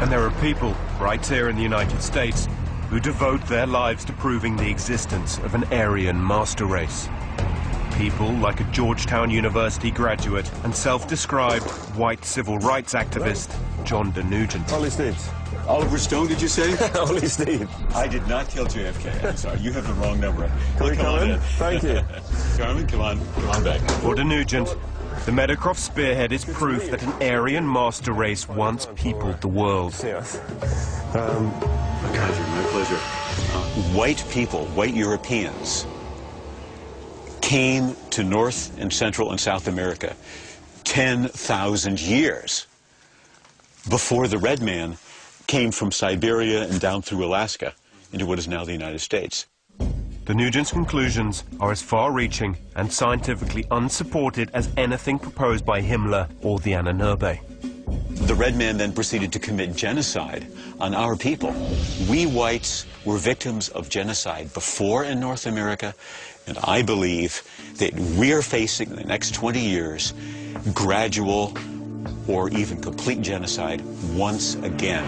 And there are people, right here in the United States, who devote their lives to proving the existence of an Aryan master race. People like a Georgetown University graduate and self-described white civil rights activist, John de Nugent. Ollie Steves. Oliver Stone, did you say? Ollie Steves. I did not kill JFK. I'm sorry, you have the wrong number. Can we come in? Thank you. Carmen, come on back. For de Nugent, the Meadowcroft spearhead is proof that an Aryan master race once peopled the world. Yes. My pleasure. White people, white Europeans, came to North and Central and South America 10,000 years before the red man came from Siberia and down through Alaska into what is now the United States. De Nugent's conclusions are as far-reaching and scientifically unsupported as anything proposed by Himmler or the Anunnaki. The red man then proceeded to commit genocide on our people. We whites were victims of genocide before in North America, and I believe that we're facing in the next 20 years gradual or even complete genocide once again.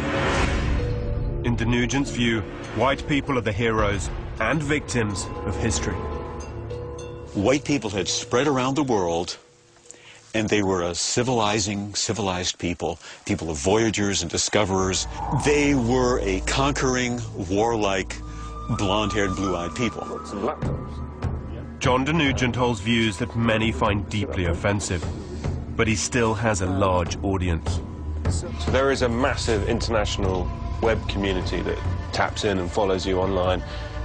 In de Nugent's view, white people are the heroes and victims of history. White people had spread around the world, and they were a civilized people, people of voyagers and discoverers. They were a conquering, warlike, blonde-haired, blue-eyed people. John de Nugent holds views that many find deeply offensive, but he still has a large audience. So there is a massive international web community that taps in and follows you online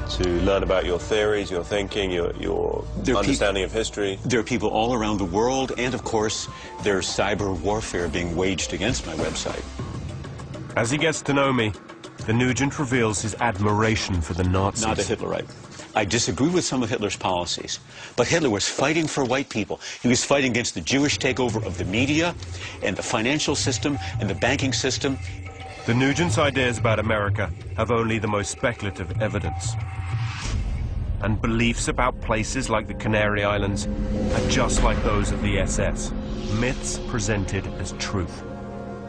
to learn about your theories, your thinking, your understanding of history. There are people all around the world, and of course, there's cyber warfare being waged against my website. As he gets to know me, de Nugent reveals his admiration for the Nazis. Not a Hitlerite. I disagree with some of Hitler's policies, but Hitler was fighting for white people. He was fighting against the Jewish takeover of the media and the financial system and the banking system. De Nugent's ideas about America have only the most speculative evidence. And beliefs about places like the Canary Islands are just like those of the SS, myths presented as truth.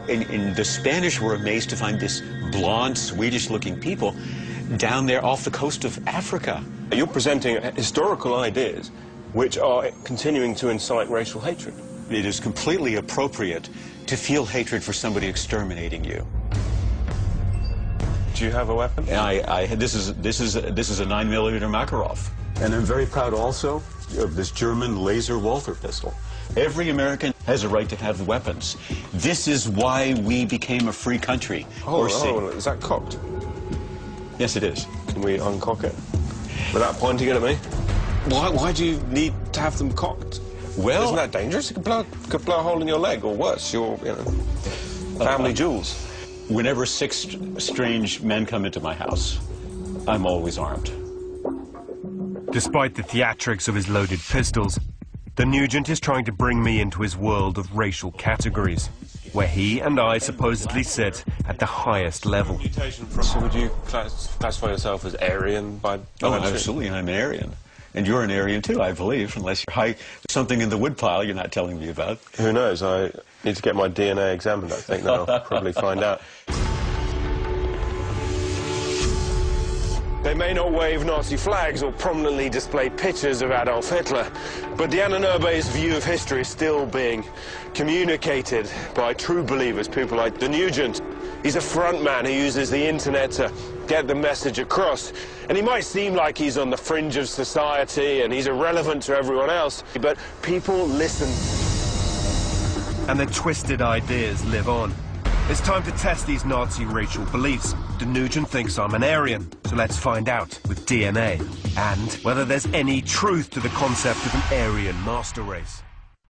And the Spanish were amazed to find this blonde, Swedish-looking people down there off the coast of Africa. You're presenting historical ideas which are continuing to incite racial hatred. It is completely appropriate to feel hatred for somebody exterminating Do you have a weapon? This is a 9mm Makarov. And I'm very proud also of this German laser Walther pistol. Every American has a right to have weapons. This is why we became a free country. Is that cocked? Yes, it is. Can we uncock it? Without pointing it at me? Why do you need to have them cocked? Well, isn't that dangerous? It could blow a hole in your leg, or worse, your family jewels. Whenever 6 strange men come into my house, I'm always armed. Despite the theatrics of his loaded pistols, de Nugent is trying to bring me into his world of racial categories, where he and I supposedly sit at the highest level. So would you classify yourself as Aryan by Oh, absolutely, I'm an Aryan. And you're an Aryan too, I believe, unless you're something in the woodpile you're not telling me about. Who knows? I need to get my DNA examined, I think. Then I'll probably find out. They may not wave Nazi flags or prominently display pictures of Adolf Hitler, but the Anunnabi's view of history is still being communicated by true believers, people like de Nugent. He's a front man who uses the internet to get the message across. And he might seem like he's on the fringe of society and he's irrelevant to everyone else, but people listen. And their twisted ideas live on. It's time to test these Nazi racial beliefs. De Nugent thinks I'm an Aryan, so let's find out with DNA. And whether there's any truth to the concept of an Aryan master race.